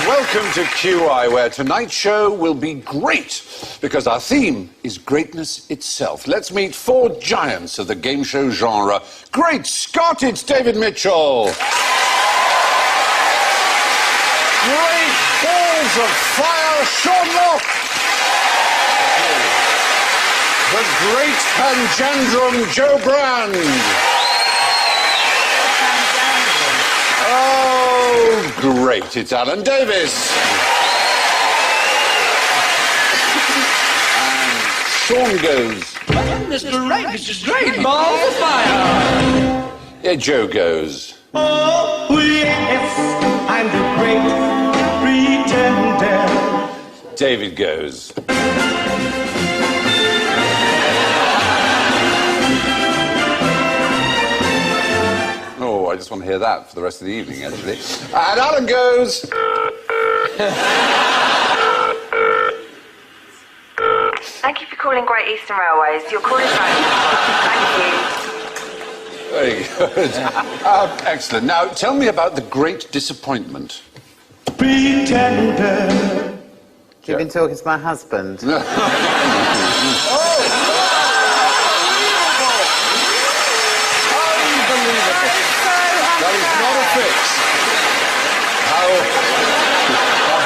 Welcome to КьюАй, where tonight's show will be great, because our theme is greatness itself. Let's meet four giants of the game show genre. Great Scott, it's David Mitchell. Great balls of fire, Sean Locke. The great Panjandrum, Joe Brand. Oh, great, it's Alan Davies. And Sean goes. Mr. Right, Mr. Great, balls of fire. Yeah, Joe goes. Oh, yes, I'm the great pretender. David goes. Oh, I just want to hear that for the rest of the evening, actually. And Alan goes. Thank you for calling Great Eastern Railways. Your call is right. Thank you. Very good. Excellent. Now, tell me about the great disappointment. Pretender. You've been talking to my husband. How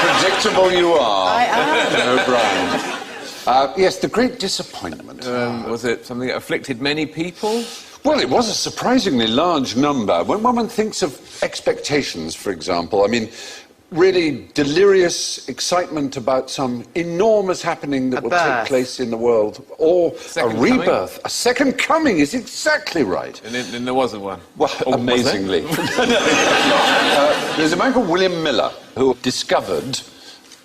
predictable you are. I am. O'Brien. Yes, the great disappointment. Was it something that afflicted many people? Well, it was a surprisingly large number. When one thinks of expectations, for example, I mean, really delirious excitement about some enormous happening that will take place in the world, or a rebirth. Coming? A second coming is exactly right. And then there wasn't one. Well, amazingly. There's a man called William Miller who discovered,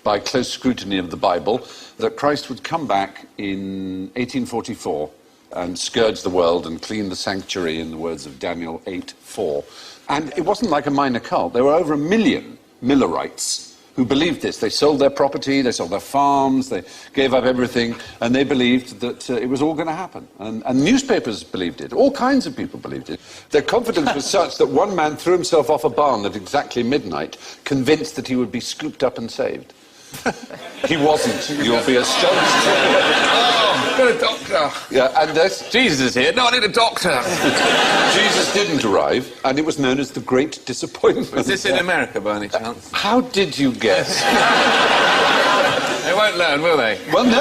by close scrutiny of the Bible, that Christ would come back in 1844 and scourge the world and clean the sanctuary, in the words of Daniel 8:4. And it wasn't like a minor cult. There were over 1 million Millerites who believed this. They sold their property, they sold their farms, they gave up everything, and they believed that it was all going to happen. And newspapers believed it. All kinds of people believed it. Their confidence was such that one man threw himself off a barn at exactly midnight, convinced that he would be scooped up and saved. He wasn't. You'll be astonished. Oh, got a doctor. Yeah, and Jesus is here. No, I need a doctor. Jesus didn't arrive, and it was known as the Great Disappointment. Was this in America, by any chance? How did you guess? They won't learn, will they? Well, no.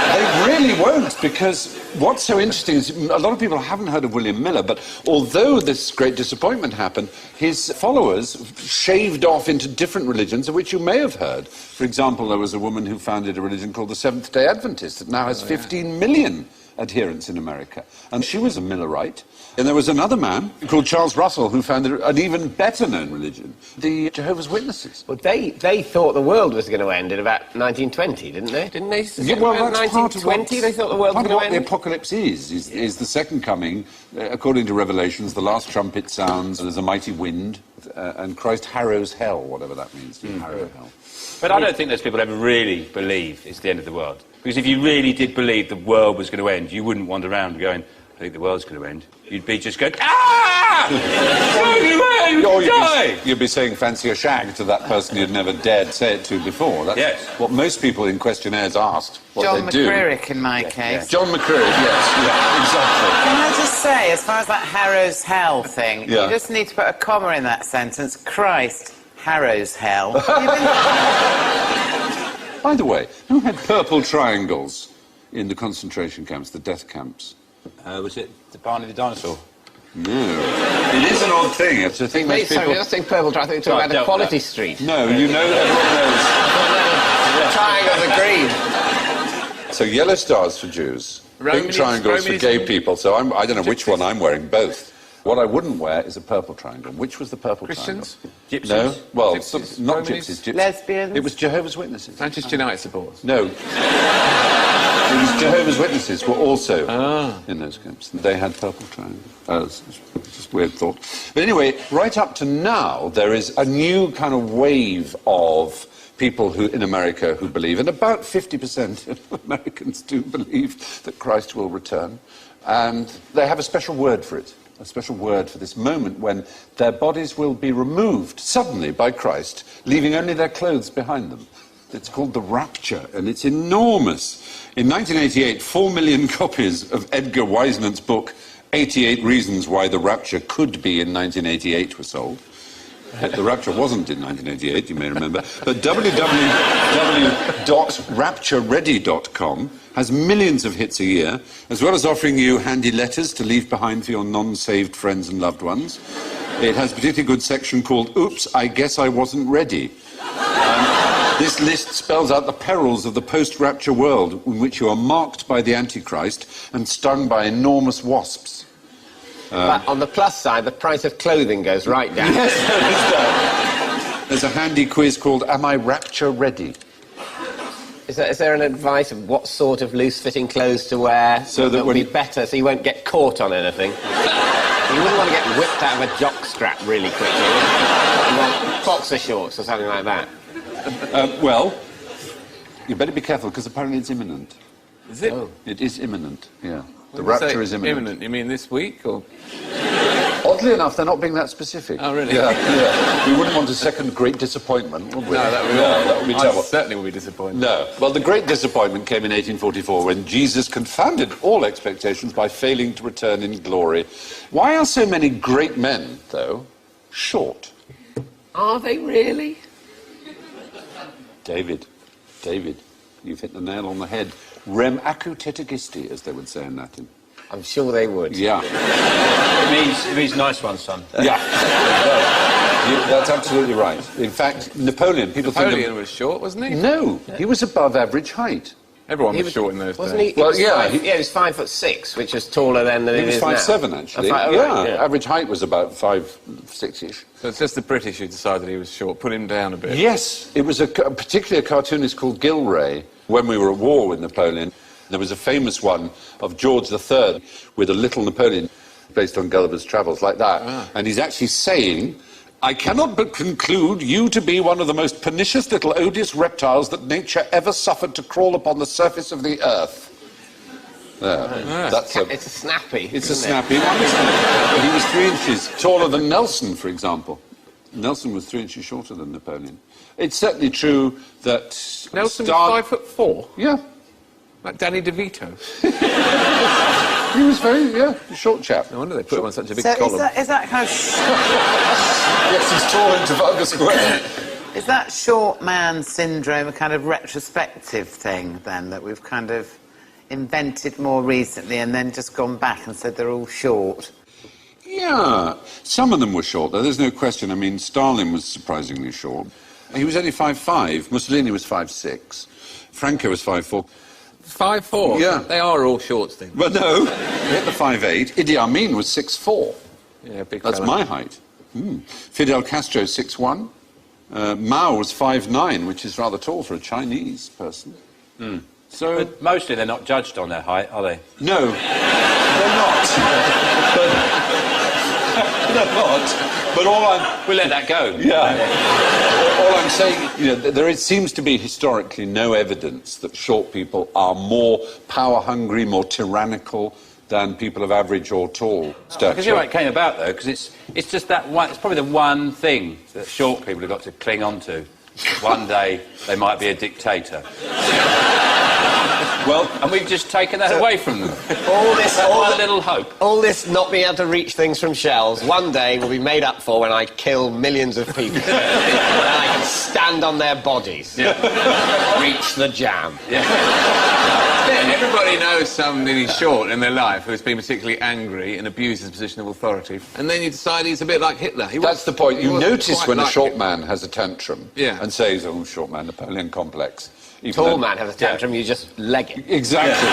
They really won't, because what's so interesting is a lot of people haven't heard of William Miller, but although this great disappointment happened, his followers shaved off into different religions, of which you may have heard. For example, there was a woman who founded a religion called the Seventh-day Adventist that now has 15 million adherents in America. And she was a Millerite. And there was another man called Charles Russell who founded an even better-known religion, the Jehovah's Witnesses. Well, they thought the world was going to end in about 1920, didn't they? Didn't they? Yeah, well, that's 1920, they thought the world was going to end? The apocalypse is the second coming. According to Revelations, the last trumpet sounds, there's a mighty wind, and Christ harrows hell, whatever that means, to harrow hell. But I don't think those people ever really believe it's the end of the world. Because if you really did believe the world was going to end, you wouldn't wander around going, I think the world's going to end. You'd be just going, ah! You'd be saying fancy a shag to that person you'd never dared say it to before. That's what most people in questionnaires asked. What John they do. McCririck, in my case. Yeah. John McCririck, yes, exactly. Can I just say, as far as that harrows hell thing, you just need to put a comma in that sentence. Christ harrows hell. By the way, who had purple triangles in the concentration camps, the death camps? Was it the Barney the Dinosaur? No. It is an odd thing. It's a thing most people... Sorry, I think purple triangle. I think you're talking about Equality Street. No, you know, everyone knows. Triangles are green. So yellow stars for Jews, pink triangles for gay people. So I don't know which one I'm wearing, both. What I wouldn't wear is a purple triangle. Which was the purple Christians? triangle? Gypsies? No, well, Gypsies? not Romanis? gypsies, gypsies. Lesbians? It was Jehovah's Witnesses. Manchester United supporters? No. It was Jehovah's Witnesses were also in those camps. They had purple triangles. It's just a weird thought. But anyway, right up to now, there is a new kind of wave of people who, in America who believe, and about 50% of Americans do believe that Christ will return. And they have a special word for it. A special word for this moment when their bodies will be removed suddenly by Christ, leaving only their clothes behind them. It's called the Rapture, and it's enormous. In 1988, 4 million copies of Edgar Wisenant's book, 88 Reasons Why the Rapture Could Be in 1988 were sold. The Rapture wasn't in 1988, you may remember. But www.raptureready.com has millions of hits a year, as well as offering you handy letters to leave behind for your non-saved friends and loved ones. It has a particularly good section called Oops, I Guess I Wasn't Ready. This list spells out the perils of the post-Rapture world in which you are marked by the Antichrist and stung by enormous wasps. But on the plus side, the price of clothing goes right down. Yes, there's a handy quiz called Am I Rapture Ready? Is there an advice of what sort of loose-fitting clothes to wear so that would be better so you won't get caught on anything? You wouldn't want to get whipped out of a jock strap really quickly. You want boxer shorts or something like that. Well, you better be careful because apparently it's imminent. Is it? Oh. It is imminent, yeah. The When you Rapture say is imminent. You mean this week, or...? Oddly enough, they're not being that specific. Oh, really? Yeah. We wouldn't want a second great disappointment, would we? No, that would be terrible. I certainly would be disappointed. No. Well, the great disappointment came in 1844 when Jesus confounded all expectations by failing to return in glory. Why are so many great men, though, short? Are they really? David, you've hit the nail on the head. Rem acutetigisti, as they would say in Latin. I'm sure they would. Yeah. It means nice one, son. Yeah. That's absolutely right. In fact, Napoleon was short, wasn't he? No, he was above average height. Everyone was short in those days. Wasn't he? Well, he was 5'6", which is taller than He it was is now. 5'7", actually. Average height was about 5'6"-ish. So it's just the British who decided he was short. Put him down a bit. Yes, it was particularly a cartoonist called Gilray. When we were at war with Napoleon, there was a famous one of George III with a little Napoleon based on Gulliver's Travels, like that. And he's actually saying, I cannot but conclude you to be one of the most pernicious little odious reptiles that nature ever suffered to crawl upon the surface of the earth. It's a snappy. It's a snappy one. He was 3 inches taller than Nelson, for example. Nelson was 3 inches shorter than Napoleon. It's certainly true that... Nelson was 5'4"? Yeah. Like Danny DeVito? He was very, a short chap. No wonder they put him on such a big So column. is that kind of... Yes, he's tall in Trafalgar Square. Is that short man syndrome a kind of retrospective thing, then, that we've kind of invented more recently and then just gone back and said they're all short? Yeah. Some of them were short, though, there's no question. I mean, Stalin was surprisingly short. He was only 5'5". Mussolini was 5'6". Franco was 5'4". 5'4"? Yeah. They are all short things. Well, no. He hit the 5'8". Idi Amin was 6'4". Yeah, big That's fella. my height. Fidel Castro, 6'1". Mao was 5'9", which is rather tall for a Chinese person. So, But mostly they're not judged on their height, are they? no, they're not. They're not. But all I'm... We'll let that go. Yeah. All I'm saying, there seems to be historically no evidence that short people are more power-hungry, more tyrannical than people of average or tall stature. Because you know how it came about, though, because it's just that one... It's probably the one thing that short people have got to cling on to. One day they might be a dictator. Well, and we've just taken that away from them. All this little hope. All this not being able to reach things from shells, one day will be made up for when I kill millions of people. When I can stand on their bodies. Yeah. Reach the jam. Yeah. Everybody knows somebody short in their life who has been particularly angry and abused his position of authority, and then you decide he's a bit like Hitler. That's the point. You notice when a short man has a tantrum Yeah. and says, oh, short man, Napoleon complex. Tall man has a tantrum, you just leg it. Exactly.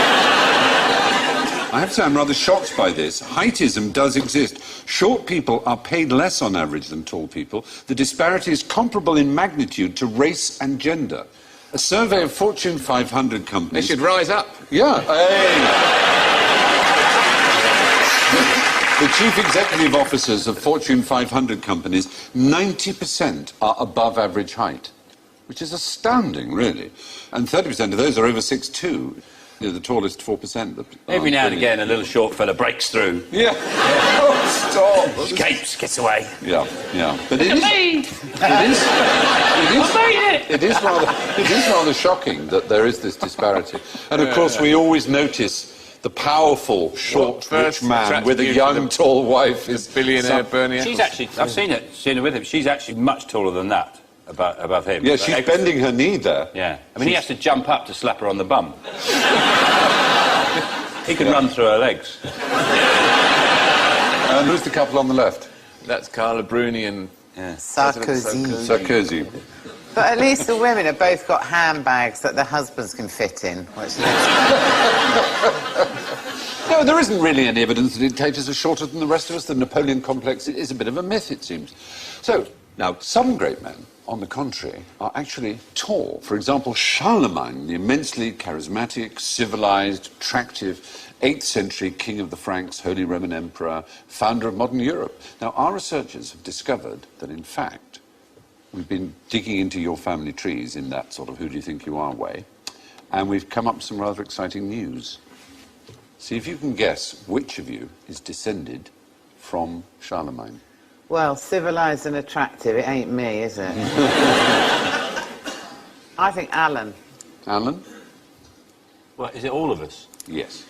I have to say, I'm rather shocked by this. Heightism does exist. Short people are paid less on average than tall people. The disparity is comparable in magnitude to race and gender. A survey of Fortune 500 companies... They should rise up. Yeah. The chief executive officers of Fortune 500 companies, 90% are above average height, which is astounding, really. And 30% of those are over 6'2". You know, the tallest 4%. Every now and again, a little short fella breaks through. Yeah. Oh, stop. Escapes, gets away. Yeah, yeah. But it is rather shocking that there is this disparity. And of course, we always notice the powerful, short, rich man with a young, tall wife is billionaire Bernie. She's actually, I've seen her with him. She's actually much taller than that. Above him. Yeah, she's bending her knee there. Yeah. I mean, he has to jump up to slap her on the bum. He could run through her legs. And who's the couple on the left? That's Carla Bruni and... Sarkozy. But at least the women have both got handbags that their husbands can fit in. No, there isn't really any evidence that dictators are shorter than the rest of us. The Napoleon complex is a bit of a myth, it seems. So, now, some great men, on the contrary, are actually tall. For example, Charlemagne, the immensely charismatic, civilized, attractive 8th century king of the Franks, Holy Roman Emperor, founder of modern Europe. Now, our researchers have discovered that, in fact, we've been digging into your family trees in that sort of who do you think you are way, and we've come up with some rather exciting news. See if you can guess which of you is descended from Charlemagne. Well, civilised and attractive, it ain't me, is it? I think Alan. Alan? Well, is it all of us? Yes.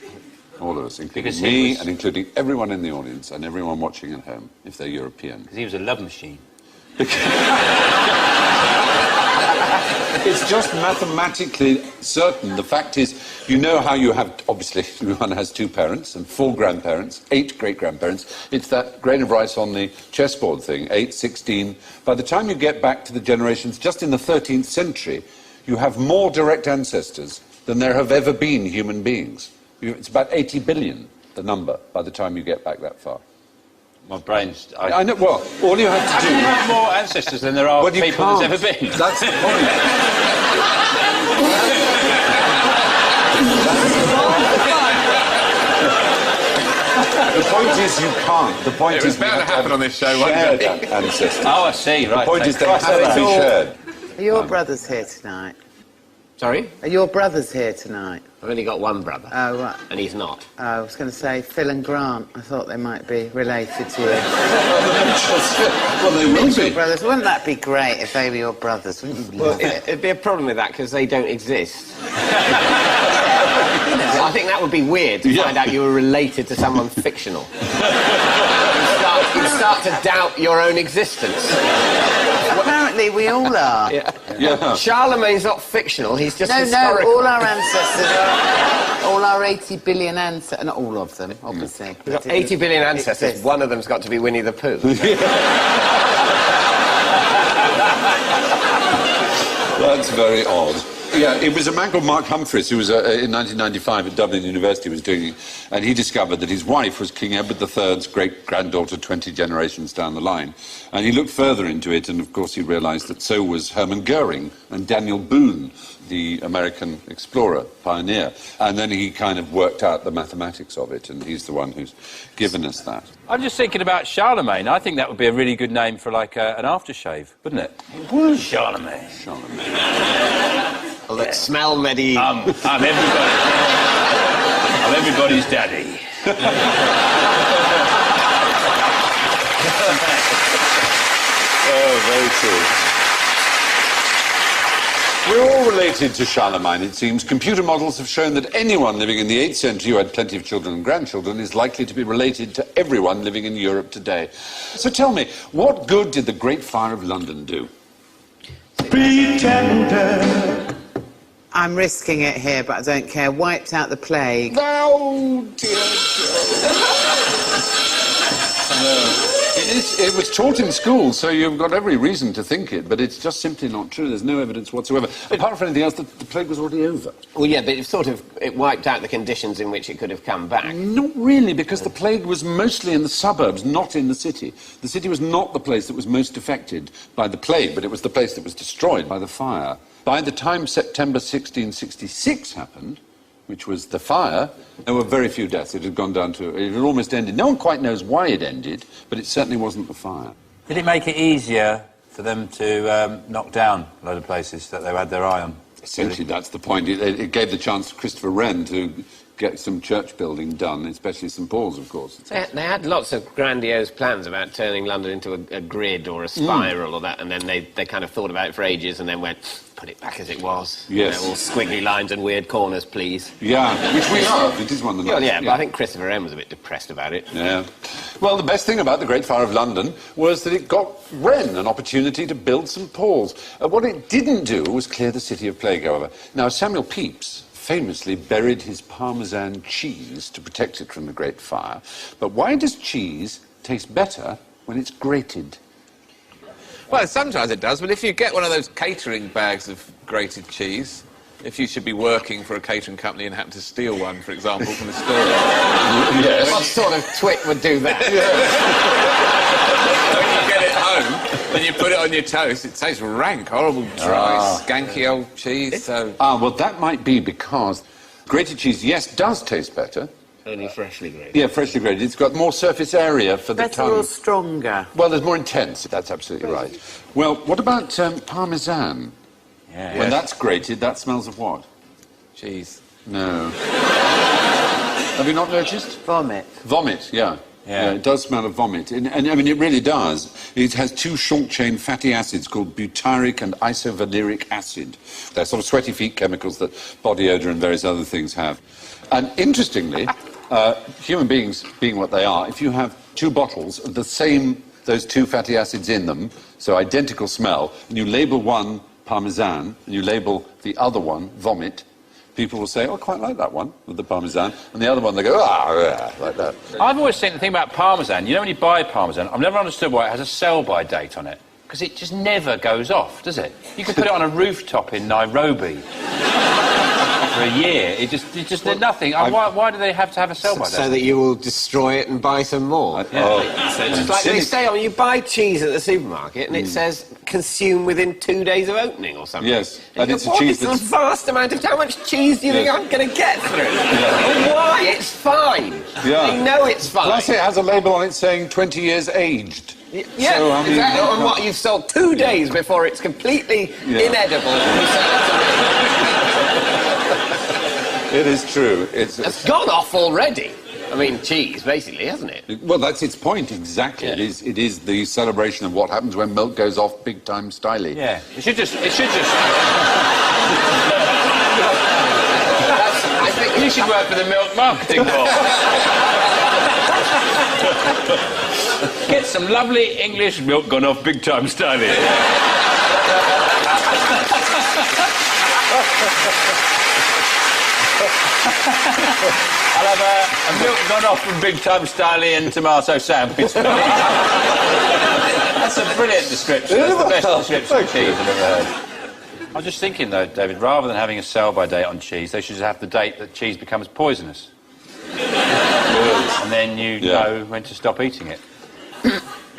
All of us, including Because me and including everyone in the audience and everyone watching at home, if they're European. Because he was a love machine. It's just mathematically certain. The fact is, you know how you have, obviously, everyone has 2 parents and 4 grandparents, 8 great-grandparents. It's that grain of rice on the chessboard thing, 8, 16. By the time you get back to the generations, just in the 13th century, you have more direct ancestors than there have ever been human beings. It's about 80 billion, the number, by the time you get back that far. My brain's... I know, well, all you have to do... You have more ancestors than there are people there's ever been. That's the point. The point is you can't. The point It was bound to happen on this show, wasn't it? Ancestors. Oh, I see, right. The point is they have to be shared. Are your brothers here tonight? Sorry? Are your brothers here tonight? I've only got one brother. Oh, right. And he's not. Oh, I was going to say Phil and Grant. I thought they might be related to you. Well, they will be. Brothers. Wouldn't that be great if they were your brothers? Wouldn't you love it? It'd be a problem with that because they don't exist. I think that would be weird to find out you were related to someone fictional. You start to doubt your own existence. Apparently we all are. Yeah. Charlemagne's not fictional, he's just No, historical. all our ancestors are... All our 80 billion ancestors... Not all of them, obviously. We've got 80 billion ancestors, one of them's got to be Winnie the Pooh. That's very odd. Yeah, it was a man called Mark Humphreys who was, in 1995 at Dublin University, was doing it, and he discovered that his wife was King Edward III's great-granddaughter 20 generations down the line. And he looked further into it, and of course he realised that so was Hermann Goering and Daniel Boone, the American explorer, pioneer. And then he kind of worked out the mathematics of it, and he's the one who's given us that. I'm just thinking about Charlemagne. I think that would be a really good name for, like, an aftershave, wouldn't it? It would. Charlemagne. Well, look, smell medieval. I'm everybody. I'm everybody's daddy. Oh, very true. We're all related to Charlemagne, it seems. Computer models have shown that anyone living in the 8th century who had plenty of children and grandchildren is likely to be related to everyone living in Europe today. So tell me, what good did the Great Fire of London do? Pretender. I'm risking it here, but I don't care. Wiped out the plague. Oh, dear It was taught in school, so you've got every reason to think it, but it's just simply not true. There's no evidence whatsoever. Apart from anything else, the plague was already over. Well, yeah, but it wiped out the conditions in which it could have come back. Not really, because the plague was mostly in the suburbs, not in the city. The city was not the place that was most affected by the plague, but it was the place that was destroyed by the fire. By the time September 1666 happened, which was the fire, there were very few deaths. It had gone down to... It had almost ended. No one quite knows why it ended, but it certainly wasn't the fire. Did it make it easier for them to knock down a load of places that they had their eye on? Essentially, that's the point. It gave the chance to Christopher Wren to get some church building done, especially St Paul's, of course. They had lots of grandiose plans about turning London into a grid or a spiral or that, and then they kind of thought about it for ages and then went, put it back as it was. Yes. All squiggly lines and weird corners, please. Yeah, which we have. It is one of the Well, nice, yeah, but I think Christopher Wren was a bit depressed about it. Yeah. Well, the best thing about the Great Fire of London was that it got Wren an opportunity to build St Paul's. What it didn't do was clear the city of plague, however. Now, Samuel Pepys famously buried his Parmesan cheese to protect it from the Great Fire. But why does cheese taste better when it's grated? Well, sometimes it does, but if you get one of those catering bags of grated cheese, if you should be working for a catering company and happen to steal one, for example, from the store... Yes. What sort of twit would do that? When you get it home and you put it on your toast, it tastes rank, horrible, dry, skanky old cheese, so... Well, that might be because grated cheese, yes, does taste better. Only freshly grated. Yeah, freshly grated. It's got more surface area for the Better tongue. or stronger? Well, there's more intense. That's absolutely right. Well, what about Parmesan? Yeah. When that's grated, that smells of what? Cheese. No. Have you not noticed? Vomit. Vomit, yeah. Yeah. It does smell of vomit. And I mean, it really does. It has two short-chain fatty acids called butyric and isovaleric acid. They're sort of sweaty feet chemicals that body odour and various other things have. And interestingly, human beings being what they are, if you have two bottles of the same, those two fatty acids in them, so identical smell, and you label one Parmesan, and you label the other one vomit, people will say, oh, I quite like that one with the Parmesan, and the other one they go, yeah, like that. I've always seen the thing about Parmesan, you know when you buy Parmesan, I've never understood why it has a sell-by date on it, because it just never goes off, does it? You could put it on a rooftop in Nairobi for a year. It just did nothing. Why do they have to have a sell-by date? So that you will destroy it and buy some more. So it's like they say, you buy cheese at the supermarket and it says consume within 2 days of opening or something. Yes, and it's a cheese that's... a vast amount of... How much cheese do you think I'm going to get through? And why? It's fine. Yeah. They know it's fine. Plus it has a label on it saying 20 years aged. Yeah, so, I mean, exactly. And what, you've sold 2 days before it's completely inedible. It is true. It's gone off already. I mean, cheese, basically, hasn't it? Well, that's its point, exactly. Yeah. It is the celebration of what happens when milk goes off big-time styly. Yeah, it should just... I think You should work for the Milk Marketing Board. Get some lovely English milk gone off big-time styling. I'll have a milk gone off from big-time styling and tomato sandwich. That's a brilliant description. That's the best description of cheese I've ever heard. I was just thinking, though, David, rather than having a sell-by date on cheese, they should have the date that cheese becomes poisonous. And then you know when to stop eating it.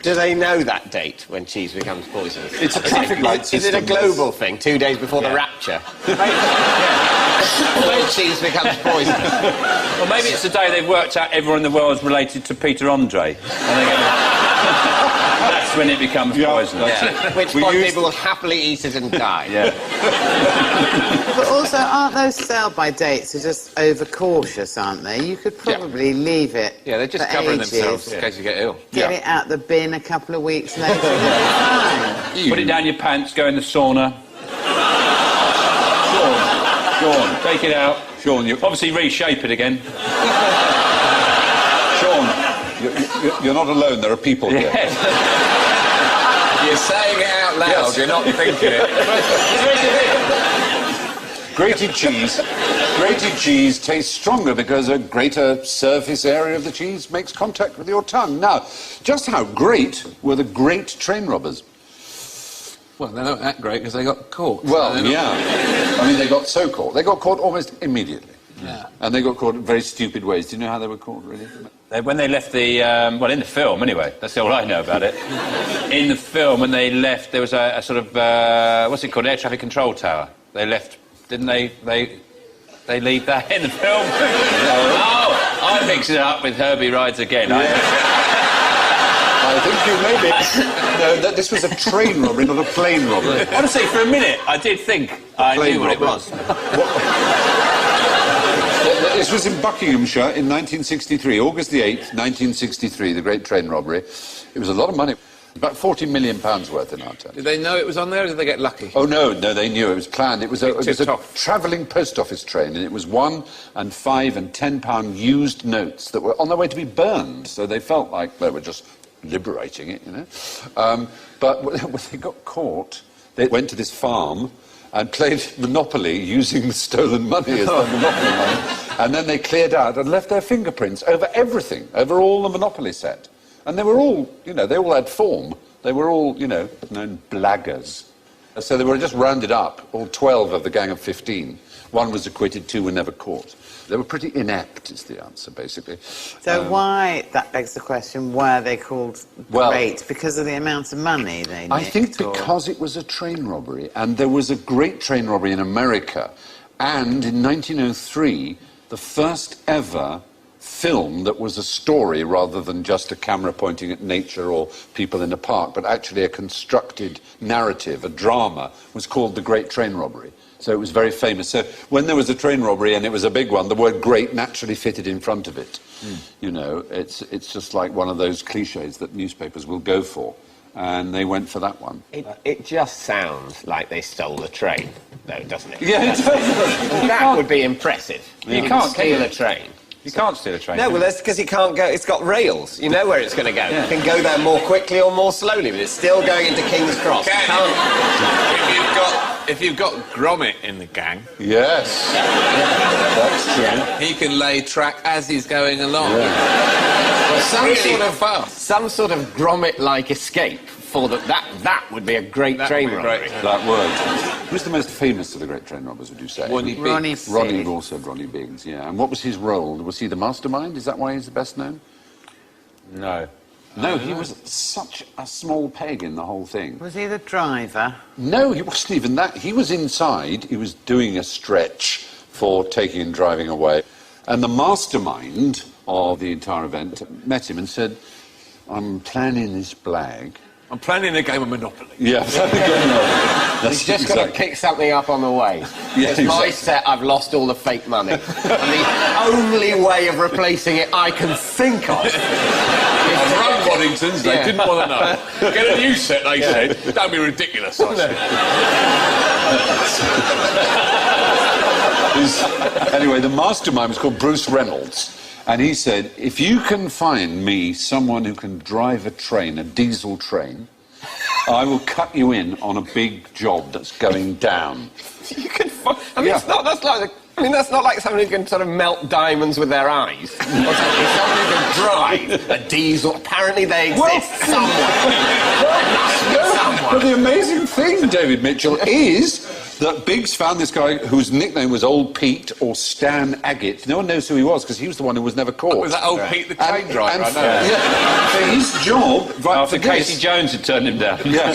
Do they know that date when cheese becomes poisonous? It's a traffic light Is system. it a global thing, 2 days before the Rapture? When cheese becomes poisonous. Or maybe it's the day they've worked out everyone in the world is related to Peter Andre. And they go, that's when it becomes poisonous. At which point people will happily eat it and die. Yeah. But also, aren't those sell-by dates are just overcautious, aren't they? You could probably leave it. Yeah, they're just for covering ages, themselves in case you get ill. Get it out the bin a couple of weeks later. Fine. Put it down your pants, go in the sauna. Sean, take it out. Sean, you obviously reshape it again. Sean, you're not alone. There are people here. You're saying it out loud, you're not thinking it. Grated cheese grated cheese tastes stronger because a greater surface area of the cheese makes contact with your tongue. Now, just how great were the great train robbers? Well, they're not that great because they got caught. Well, yeah. I mean, they got so caught. They got caught almost immediately. Yeah. And they got caught in very stupid ways. Do you know how they were caught, really? When they left the... well, in the film, anyway. That's all I know about it. In the film, when they left, there was a sort of... what's it called? Air traffic control tower. They left... Didn't they leave that in the film? Oh, I mixed it up with Herbie Rides Again. Yeah. I think you made it. No, that this was a train robbery, not a plane robbery. Honestly, for a minute, I did think I knew what it was. This was in Buckinghamshire in 1963, August the 8th, 1963, the Great Train Robbery. It was a lot of money, about £40 million worth in our terms. Did they know it was on there, or did they get lucky? Oh, no, they knew. It was planned. It was a travelling post office train, and it was £1 and £5 and £10 used notes that were on their way to be burned, so they felt like they were just liberating it, you know. But when they got caught, they went to this farm and played Monopoly using the stolen money as their Monopoly money. And then they cleared out and left their fingerprints over everything, over all the Monopoly set. And they were all, you know, they all had form. They were all, you know, known blaggers. So they were just rounded up, all 12 of the gang of 15. One was acquitted, 2 were never caught. They were pretty inept, is the answer, basically. So why, that begs the question, why are they called great? Because of the amount of money they nicked? I think because it was a train robbery, and there was a great train robbery in America, and in 1903, the first ever film that was a story rather than just a camera pointing at nature or people in a park, but actually a constructed narrative, a drama, was called The Great Train Robbery. So it was very famous. So when there was a train robbery and it was a big one, the word great naturally fitted in front of it. You know, it's just like one of those cliches that newspapers will go for. And they went for that one. It just sounds like they stole a train, though, doesn't it? Yeah, it does. That would be impressive. Yeah. You can't steal a train. You can't steal a train. No, well, that's because you can't go... It's got rails. You know where it's going to go. Yeah. You can go there more quickly or more slowly, but it's still going into King's Cross. If you've got Gromit in the gang... Yes. That's true. He can lay track as he's going along. Yeah. Well, some sort of Gromit-like escape for that would be a great train robbery. That would. Who's the most famous of the great train robbers, would you say? Ronnie Biggs. Ronnie also, Ronnie Biggs, yeah. And what was his role? Was he the mastermind? Is that why he's the best known? No. No, he was such a small peg in the whole thing. Was he the driver? No, he wasn't even that. He was inside. He was doing a stretch for taking and driving away. And the mastermind of the entire event met him and said, I'm planning this blag. I'm planning a game of Monopoly. Yeah. He's just got to pick something up on the way. Yeah, it's my set, I've lost all the fake money. And the only way of replacing it I can think of... I've run Waddingtons, they didn't want to know. Get a new set, they said. Don't be ridiculous, I said. Anyway, the mastermind was called Bruce Reynolds. And he said, if you can find me someone who can drive a train, a diesel train, I will cut you in on a big job that's going down. You can I mean, that's not like someone who can sort of melt diamonds with their eyes. Or someone who can drive a diesel. Apparently they exist somewhere. But the amazing thing, David Mitchell, is that Biggs found this guy whose nickname was Old Pete or Stan Agate. No one knows who he was because he was the one who was never caught. Was that Old Pete the train driver? I know. Yeah. So his job... Right, after Casey Jones had turned him down. Yeah.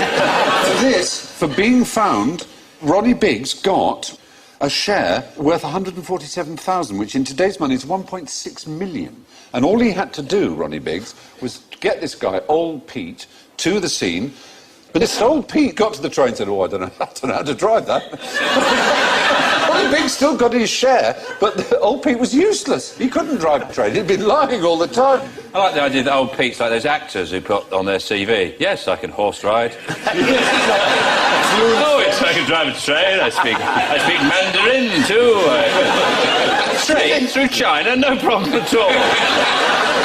For this, for being found, Ronnie Biggs got a share worth 147,000, which in today's money is 1.6 million. And all he had to do, Ronnie Biggs, was get this guy, Old Pete, to the scene. But this Old Pete got to the train and said, oh, I don't know how to drive that. Ronnie Biggs still got his share, but Old Pete was useless. He couldn't drive the train. He'd been lying all the time. I like the idea that Old Pete's like those actors who put on their CV, yes, I can horse ride. Oh, yes, I can drive a train. I speak Mandarin too. Straight through China, no problem at all.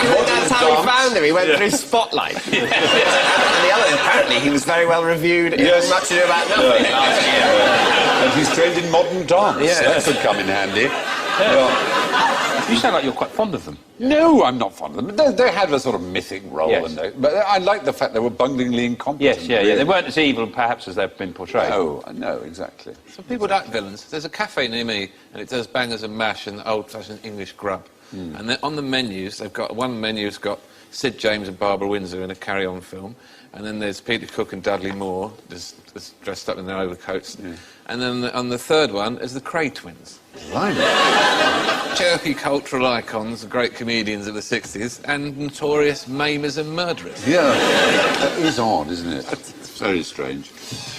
That's how he found him. He went through Spotlight. And the other, apparently, he was very well reviewed in Much Ado About Nothing last year. And he's trained in modern dance. Yeah. That could come in handy. You sound like you're quite fond of them. No, I'm not fond of them. They had a sort of mythic role, Yes. but I like the fact they were bunglingly incompetent. Yes, yeah. They weren't as evil, perhaps, as they've been portrayed. No, exactly. Some people like villains. There's a cafe near me, and it does bangers and mash and old-fashioned English grub. And then on the menus, they've got one menu's got Sid James and Barbara Windsor in a Carry On film, and then there's Peter Cook and Dudley Moore, just dressed up in their overcoats. And then on the third one is the Cray twins. Blimey. Chirpy cultural icons, great comedians of the 60s, and notorious maimers and murderers. Yeah, that is odd, isn't it? It's very strange.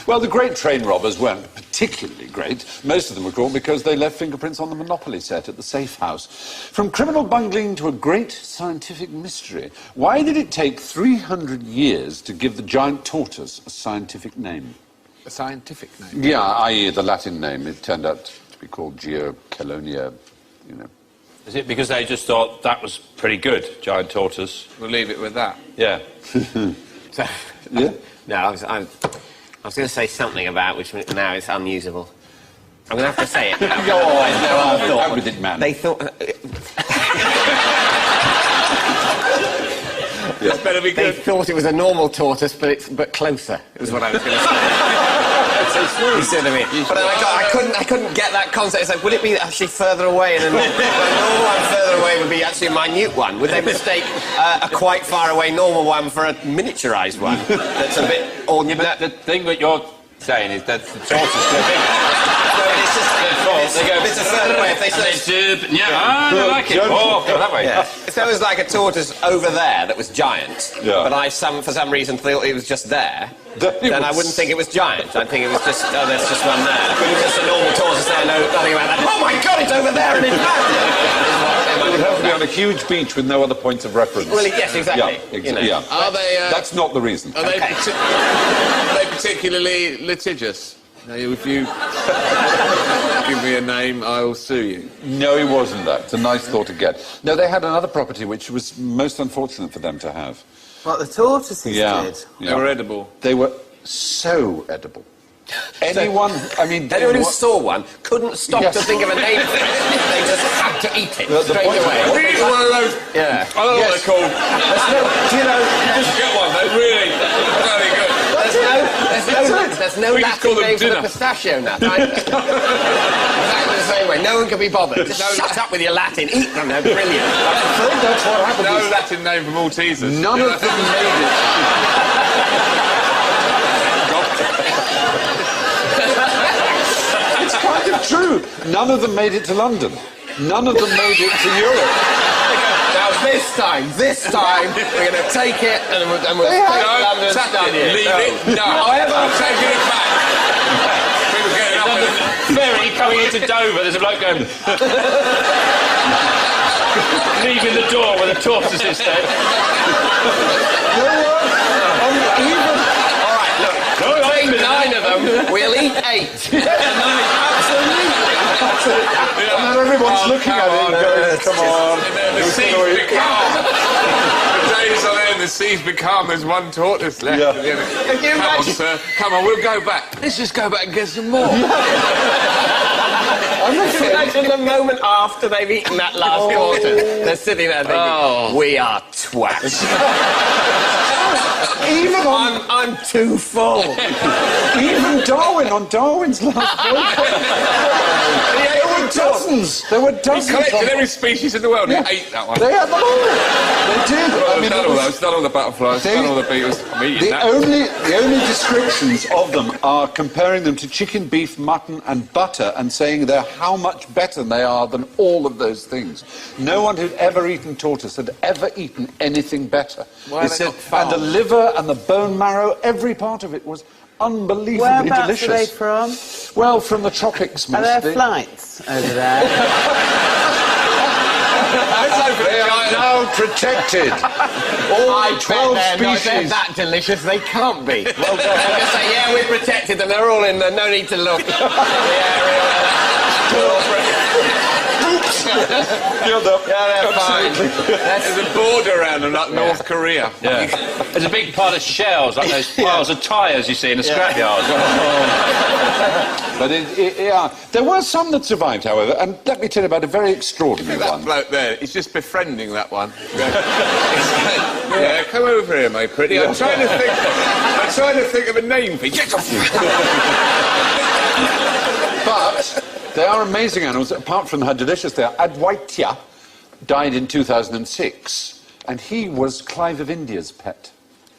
Well, the great train robbers weren't particularly great. Most of them were caught because they left fingerprints on the Monopoly set at the safe house. From criminal bungling to a great scientific mystery, why did it take 300 years to give the giant tortoise a scientific name? A scientific name? Yeah, i.e. the Latin name. It turned out to be called Geochelonia, you know. Is it because they just thought that was pretty good, giant tortoise? We'll leave it with that. Yeah. Yeah? No, I was going to say something about which now it's unusable. I'm going to have to say it. Go on. How did it, man? They thought... It's better be They good. thought it was a normal tortoise, but closer, is what I was going to say. You see what I mean? But I couldn't get that concept. It's like, would it be actually further away? And then a normal one further away would be actually a minute one. Would they mistake a quite far away normal one for a miniaturised one that's a bit ordinary? The thing that you're saying is that the tortoise is too big. They go a bit further away. If they say, I like it. Oh, go that way. yeah. If there was like a tortoise over there that was giant, Yeah. but I for some reason thought it was just there, then I wouldn't think it was giant. I'd think it was just, oh, there's just one there. If it was just a normal tortoise there, nothing about that. Oh my God, it's over there and it's back. It would have to be on a huge beach with no other points of reference. Well, yes, exactly. Yeah, You know. yeah. Are they... That's not the reason. Are they, are they particularly litigious? Now, if you give me a name, I'll sue you. No, it wasn't that. It's a nice thought again. No, they had another property which was most unfortunate for them to have. What the tortoises did. They were edible. They were so edible. Anyone, Anyone who saw one couldn't stop Yes. to think of a name for it. They just had to eat it The straight point- away. Really one of those... Yeah. I don't know what they're called. Get one, they're really very good. There's no We just call Latin them name for the dinner. pistachio nut. Exactly the same way. No one can be bothered. Just shut up with your Latin. Eat them. They're brilliant. That's what happened. No Latin name for Maltesers. None of them made it. It's kind of true. None of them made it to London. None of them made it to Europe. Now this time, we're going to take it and we'll They take had- London Chuck done it, here. leave it. No, I'm taking it back. People getting up with it. Ferry coming into Dover, there's a bloke going... leaving the door where the tortoise is there. Take 9 of them, we'll eat 8. And then everyone's looking at it and going, come on. And then the seas become... The days are there, the seas become, there's one tortoise left. Yeah. At the end. Can you Come on, imagine? sir. Come on, we'll go back. Let's just go back and get some more. Imagine the moment after they've eaten that last quarter. They're sitting there thinking, we are twats. I'm too full. Even Darwin, on Darwin's last There were He dozens collected of every species in the world and Yeah. ate that one. They had them all. They did. I've done all those, done all the butterflies, done all the beetles. I'm eating that. The only descriptions of them are comparing them to chicken, beef, mutton and butter and saying they're how much better they are than all of those things. No one who'd ever eaten tortoise had ever eaten anything better. Why are They they not said- and the farmed? liver and the bone marrow, every part of it was unbelievably Whereabouts delicious. are they from? Well, from the tropics Are mostly. there flights over there? They are now protected. All 12 They're species. that delicious, they can't be. Well done. I just say, yeah, we protected them, they're all in there, no need to look. Yeah, really. they're fine. There's a border around them, like North Korea. Yeah. There's a big pile of shells, like those piles of tyres you see in the scrapyard. But there were some that survived, however, and let me tell you about a very extraordinary That one. bloke there, he's just befriending that one. Yeah, come over here, my pretty. I'm trying to think of a name for you. But they are amazing animals, apart from how delicious they are. Adwaita died in 2006, and he was Clive of India's pet.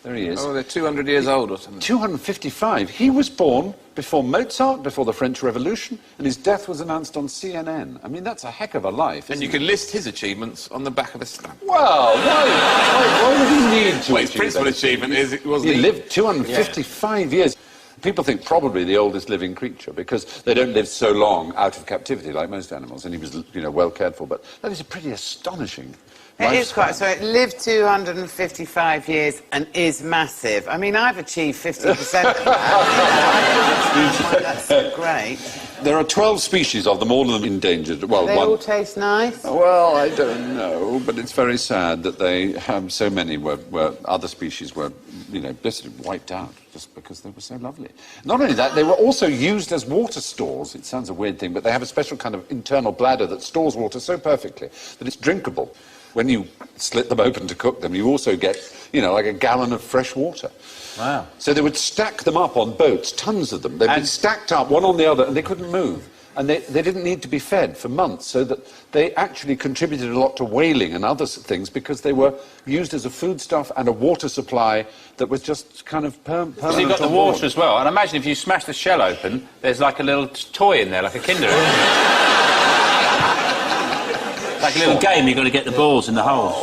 There he is. Oh, they're 200 years old or something. 255. He was born before Mozart, before the French Revolution, and his death was announced on CNN. I mean, that's a heck of a life, And you can list his achievements on the back of a stamp. Well, why would he need to Well, his achieve principal that? achievement is it wasn't He lived 255 years. People think probably the oldest living creature because they don't live so long out of captivity like most animals, and he was, well cared for. But that is a pretty astonishing It is lifespan. quite. So it lived 255 years and is massive. I mean, I've achieved 50% of that. That's great. There are 12 species of them, all of them endangered. Well, They one. all taste nice. Well, I don't know, but it's very sad that they so many were other species were, basically wiped out just because they were so lovely. Not only that, they were also used as water stores. It sounds a weird thing, but they have a special kind of internal bladder that stores water so perfectly that it's drinkable. When you slit them open to cook them, you also get, like a gallon of fresh water. Wow. So they would stack them up on boats, tons of them. They'd be stacked up one on the other, and they couldn't move. And they didn't need to be fed for months, so that they actually contributed a lot to whaling and other things because they were used as a foodstuff and a water supply that was just kind of permanent. So you've got the on board. water as well, and imagine if you smash the shell open, there's like a little toy in there, like a Kinder. Like a little game, you've got to get the balls in the holes.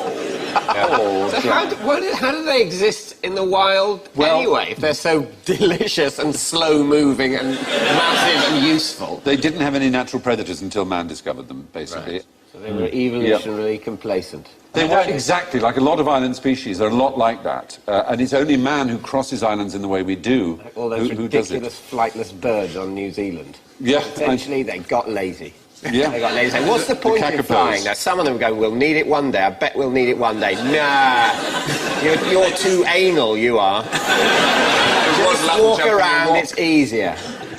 So how do they exist in the wild anyway, if they're so delicious and slow-moving and massive and useful? They didn't have any natural predators until man discovered them, basically. Right. So they were evolutionarily complacent. They were exactly like a lot of island species. They're a lot like that. And it's only man who crosses islands in the way we do Like all those who does it. ridiculous flightless birds on New Zealand. Yeah. Essentially, they got lazy. Yeah. They got lazy. So what's the point in caterpillars. flying? Now, some of them go, we'll need it one day. I bet we'll need it one day. Nah. You're too anal, you are. Just walk around, it's easier.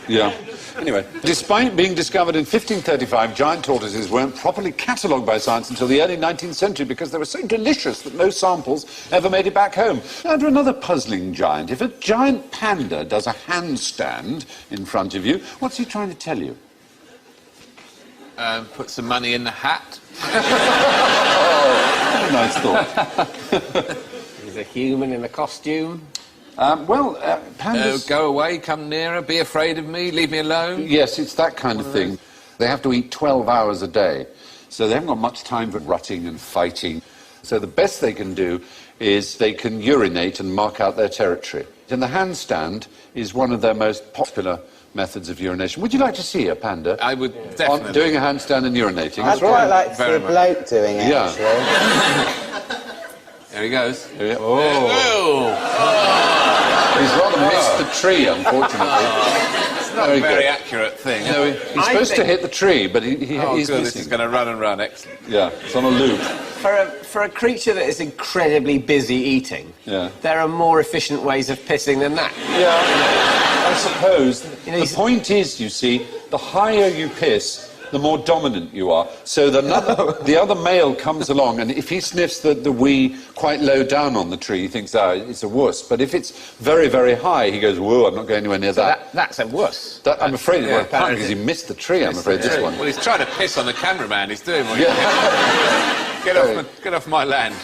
Yeah. Anyway, despite being discovered in 1535, giant tortoises weren't properly catalogued by science until the early 19th century because they were so delicious that no samples ever made it back home. Now, to another puzzling giant. If a giant panda does a handstand in front of you, what's he trying to tell you? Put some money in the hat. What a nice thought. Is a human in a costume? Pandas... Go away, come nearer, be afraid of me, leave me alone. Yes, it's that kind of thing. They have to eat 12 hours a day, so they haven't got much time for rutting and fighting. So the best they can do is they can urinate and mark out their territory. And the handstand is one of their most popular methods of urination. Would you like to see a panda? I would definitely. Doing a handstand and urinating. I'd quite like to see Very a much. bloke doing it, Yeah. actually. There he goes. Oh. He's rather missed the tree, unfortunately. It's not a very accurate thing. No, he's supposed to hit the tree, but he's good, this missing. is going to run and run. Excellent. Yeah, it's on a loop. For a creature that is incredibly busy eating, Yeah. there are more efficient ways of pissing than that. Yeah, I suppose. You know, The point is, you see, the higher you piss, the more dominant you are. So the other male comes along, and if he sniffs the wee quite low down on the tree, he thinks, it's a wuss. But if it's very, very high, he goes, whoa, I'm not going anywhere near that. That's a wuss. I'm afraid it won't apparently. because he missed the tree, I'm afraid, this one. Well, he's trying to piss on the cameraman. He's doing what Yeah. Get off my land.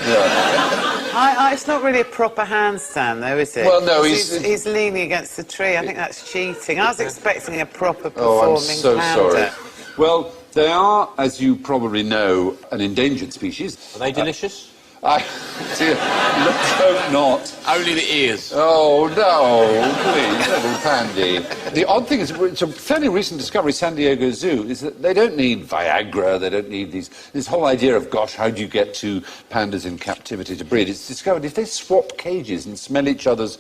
Yeah. It's not really a proper handstand, though, is it? Well, no, he's leaning against the tree. I think that's cheating. I was expecting a proper Oh, performing I'm so panda. sorry. Well, they are, as you probably know, an endangered species. Are they delicious? Dear, let's hope not. Only the ears. Oh, no, please, little pandy. The odd thing is, it's a fairly recent discovery, San Diego Zoo, is that they don't need Viagra, they don't need this whole idea of, gosh, how do you get two pandas in captivity to breed? It's discovered if they swap cages and smell each other's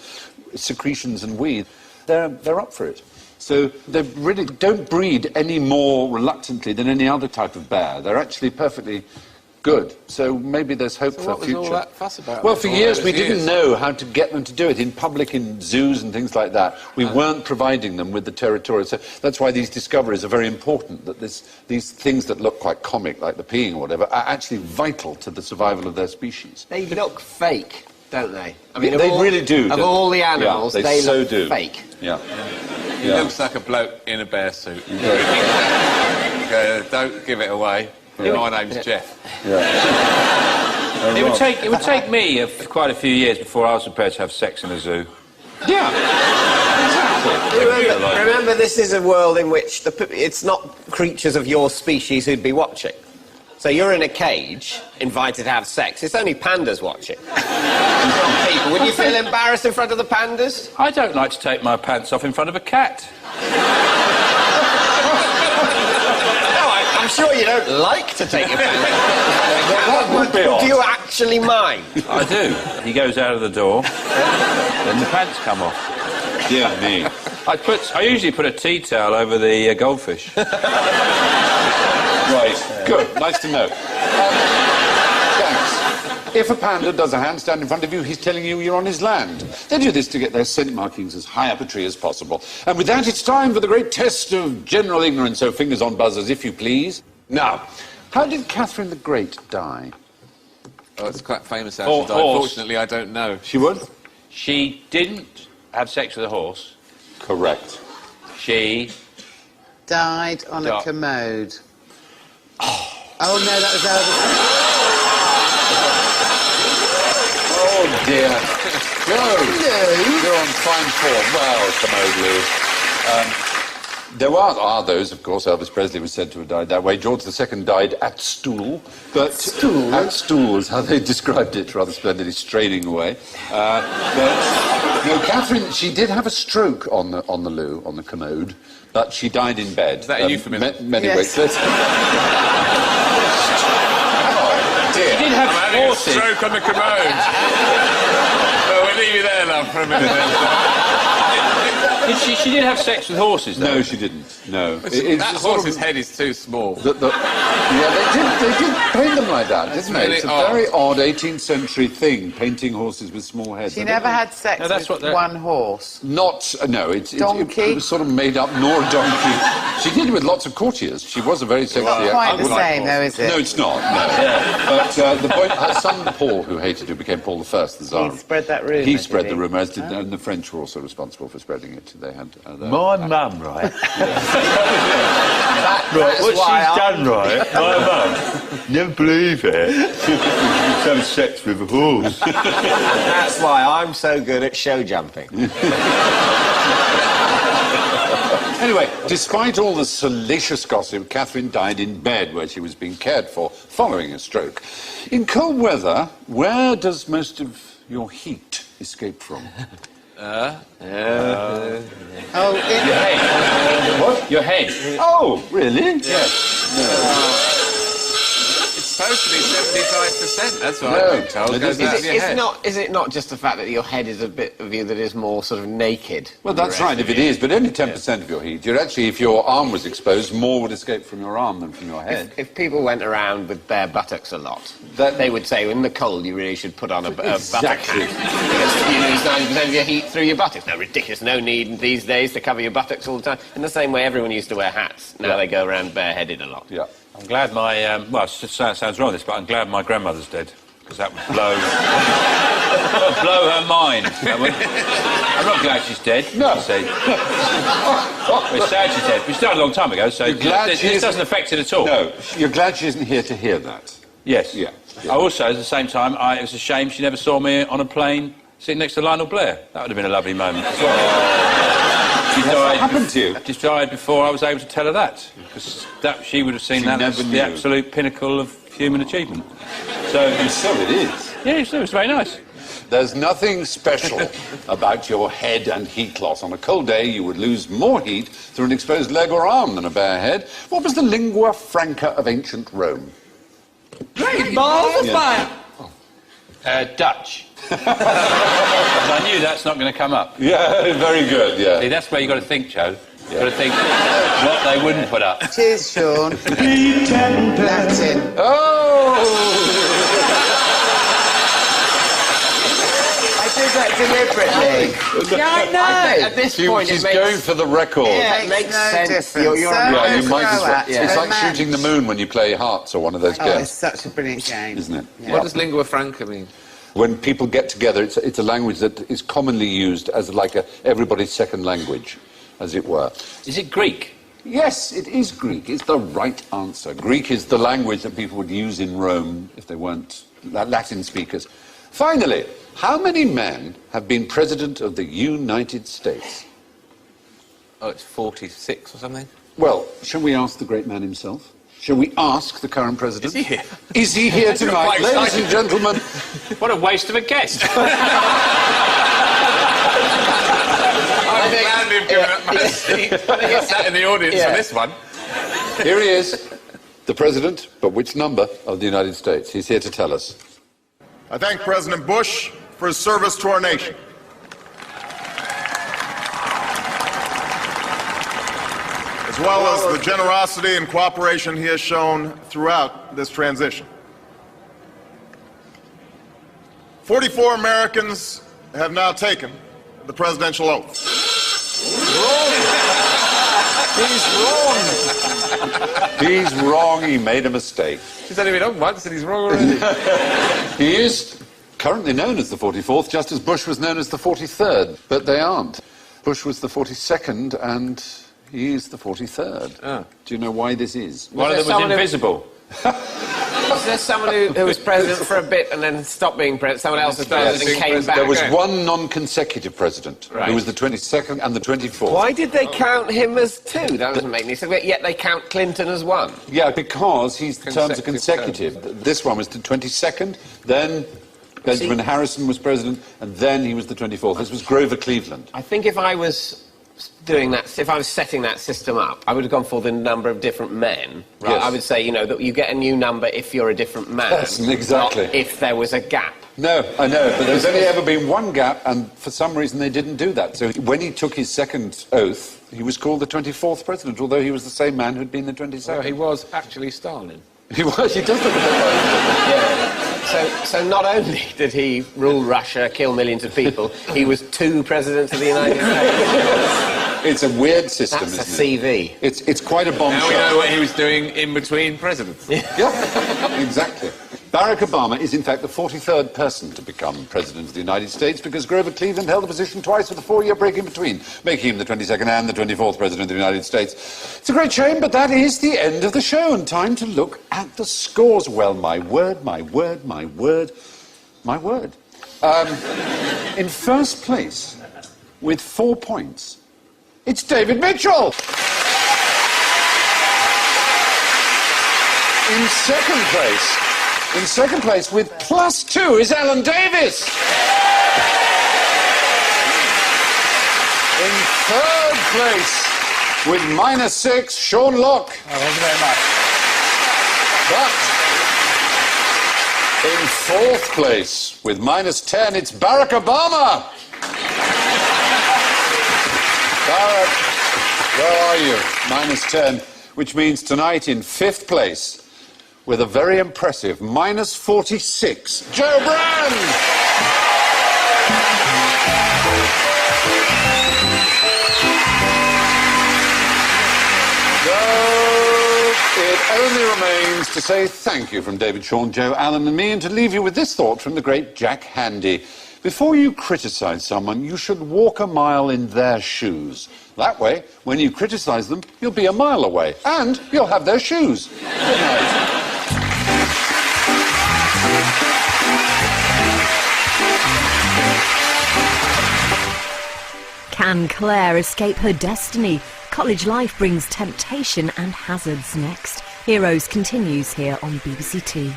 secretions and wee, they're up for it. So they really don't breed any more reluctantly than any other type of bear. They're actually perfectly good. So maybe there's hope for what was future. all that fuss about? Well, for All years those we years? didn't know how to get them to do it in public, in zoos and things like that. We weren't providing them with the territorial. So that's why these discoveries are very important. That these things that look quite comic, like the peeing or whatever, are actually vital to the survival of their species. They look fake, don't they? I Yeah, they really do. Of all the animals, Yeah, they so look do. fake. Yeah. He Yeah. looks like a bloke in a bear suit. Don't give it away. My name's Jeff. It would take me quite a few years before I was prepared to have sex in a zoo. Yeah. Exactly. Remember, this is a world in which it's not creatures of your species who'd be watching. So you're in a cage, invited to have sex. It's only pandas watching. People, would you feel embarrassed in front of the pandas? I don't like to take my pants off in front of a cat. I'm sure you don't like to take your pants off. Do you actually mind? I do. He goes out of the door, then the pants come off. Yeah, me. I usually put a tea towel over the goldfish. Right. Good. Nice to know. Thanks. If a panda does a handstand in front of you, he's telling you you're on his land. They do this to get their scent markings as high up a tree as possible. And with that, it's time for the great test of general ignorance, so fingers on buzzers, if you please. Now, how did Catherine the Great die? Oh, it's quite famous how she died. Unfortunately, I don't know. She would? She didn't have sex with a horse. Correct. She... Died on a commode. Oh, no, that was Elvis. Oh, dear. Go. You're on fine form. Well, commode, Lou. There are those, of course. Elvis Presley was said to have died that way. George II died at stool. But at stool is how they described it, rather splendidly, straining away. But no, Catherine, she did have a stroke on the loo, on the commode, but she died in bed. Is that a euphemism? Many Yes. ways. She did have I'm having a horses. stroke on the commode. Well, we'll leave you there, love, for a minute. She did have sex with horses, though. No, she didn't. No. That sort of- horse's head is too small. Yeah, they did paint them like that, didn't they? really It's a odd. very odd 18th century thing, painting horses with small heads. She never had sex No, that's with what one horse. Not, no, it Donkey? was sort of made up, nor a donkey. She did it with lots of courtiers. She was a very sexy Not quite the actress. same, though, is it? No, it's not, no. But the point, her son Paul, who hated her, became Paul I, the Tsar. He spread that rumour, He did spread he? the rumour, as did, and the French were also responsible for spreading it. They had... My mum, right? That's What why she's done, right? My mum, never believe it. She's having sex with a horse. That's why I'm so good at show jumping. Anyway, despite all the salacious gossip, Catherine died in bed where she was being cared for following a stroke. In cold weather, where does most of your heat escape from? Oh, Your head. What? Your head. Oh, really? It's supposed to be 75%, that's what No, I've been told. it Goes isn't. out of your head. Is it not just the fact that your head is a bit of you that is more sort of naked? Well, that's right, if it is, but only 10% of your heat. You're actually, if your arm was exposed, more would escape from your arm than from your head. If people went around with bare buttocks a lot, That- they would say in the cold you really should put on a buttock Exactly. hat. Because you lose 90% of your heat through your buttocks. No, ridiculous. No need these days to cover your buttocks all the time. In the same way everyone used to wear hats. Now they go around bareheaded a lot. Yeah. I'm glad my... well, it sounds wrong, this, but I'm glad my grandmother's dead. Because that would blow... that would blow her mind. That would. I'm not glad she's dead. No. She said. Well, it's sad she's dead. But she died a long time ago, so You're glad this she isn't- doesn't affect it at all. No, you're glad she isn't here to hear that. Yes. Yeah. I also, at the same time, it was a shame she never saw me on a plane sitting next to Lionel Blair. That would have been a lovely moment. She What happened to you? She died before I was able to tell her that. Because she would have seen She that never as knew. the absolute pinnacle of human achievement. So, And so it is. yeah, it was very nice. There's nothing special about your head and heat loss. On a cold day, you would lose more heat through an exposed leg or arm than a bare head. What was the lingua franca of ancient Rome? Great balls of fire! Dutch. I knew that's not going to come up. Yeah, very good, See, yeah. that's where you've got to think, Joe. Got to think what they wouldn't put up. Cheers, Sean. Pretender. Latin. Oh! I did that deliberately. Yeah, I know. At this point, She's it makes, going for the record. yeah, it Makes makes no sense. difference. You're So- Yeah, you might as well. Croat, It's like romance. shooting the moon when you play hearts or one of those Oh, it's games, such a brilliant game. isn't it? What does lingua franca mean? When people get together, it's a language that is commonly used as like everybody's second language, as it were. Is it Greek? Yes, it is Greek. It's the right answer. Greek is the language that people would use in Rome if they weren't Latin speakers. Finally, how many men have been president of the United States? Oh, it's 46 or something. Well, shall we ask the great man himself? Shall we ask the current president? Is he here? Is he here tonight? quite Ladies excited. and gentlemen, What a waste of a guest. I'm glad we've given up my seat. I think he sat in the audience Yeah. for this one. here he is, the president, but which number of the United States? He's here to tell us. I thank President Bush for his service to our nation. As well as the generosity and cooperation he has shown throughout this transition. 44 Americans have now taken the presidential oath. He's wrong. He made a mistake. He's only been on once and he's wrong already. He is currently known as the 44th, just as Bush was known as the 43rd, but they aren't. Bush was the 42nd and he is the 43rd. Ah. Do you know why this is? One of them was someone who- invisible. Was there someone who was president for a bit and then stopped being president? Someone else was president and came back? There was Okay. one non-consecutive president, Right. who was the 22nd and the 24th. Why did they count him as two? That doesn't make any sense. Yet they count Clinton as one. Yeah, because his terms are Consecutive consecutive. This one was the 22nd, then Benjamin Harrison was president, and then he was the 24th. This was Grover Cleveland. I think if I was doing that, if I was setting that system up, I would have gone for the number of different men. Right? Yes. I would say, that you get a new number if you're a different man. Yes, exactly. Not if there was a gap. No, I know, but there's only ever been one gap, and for some reason they didn't do that. So when he took his second oath, he was called the 24th president, although he was the same man who'd been the 22nd. So he was actually Stalin. He was, he does look a bit like So not only did he rule Russia, kill millions of people, he was two presidents of the United States. It's a weird system, That's a isn't it? CV. It's quite a bombshell. Now we know what he was doing in between presidents. Yeah, exactly. Barack Obama is, in fact, the 43rd person to become President of the United States because Grover Cleveland held the position twice with a 4-year break in between, making him the 22nd and the 24th President of the United States. It's a great shame, but that is the end of the show, and time to look at the scores. Well, my word, my word, my word, my word. In first place, with 4 points, it's David Mitchell. In second place with +2 is Alan Davies. In third place with -6, Sean Locke. Thank you very much. But in fourth place with -10, it's Barack Obama. Barack, where are you? -10, which means tonight in fifth place with a very impressive -46, Joe Brand. It only remains to say thank you from David, Sean, Joe, Alan and me, and to leave you with this thought from the great Jack Handy. Before you criticise someone, you should walk a mile in their shoes. That way, when you criticise them, you'll be a mile away, and you'll have their shoes. Good night. Can Claire escape her destiny? College life brings temptation and hazards next. Heroes continues here on BBC Two.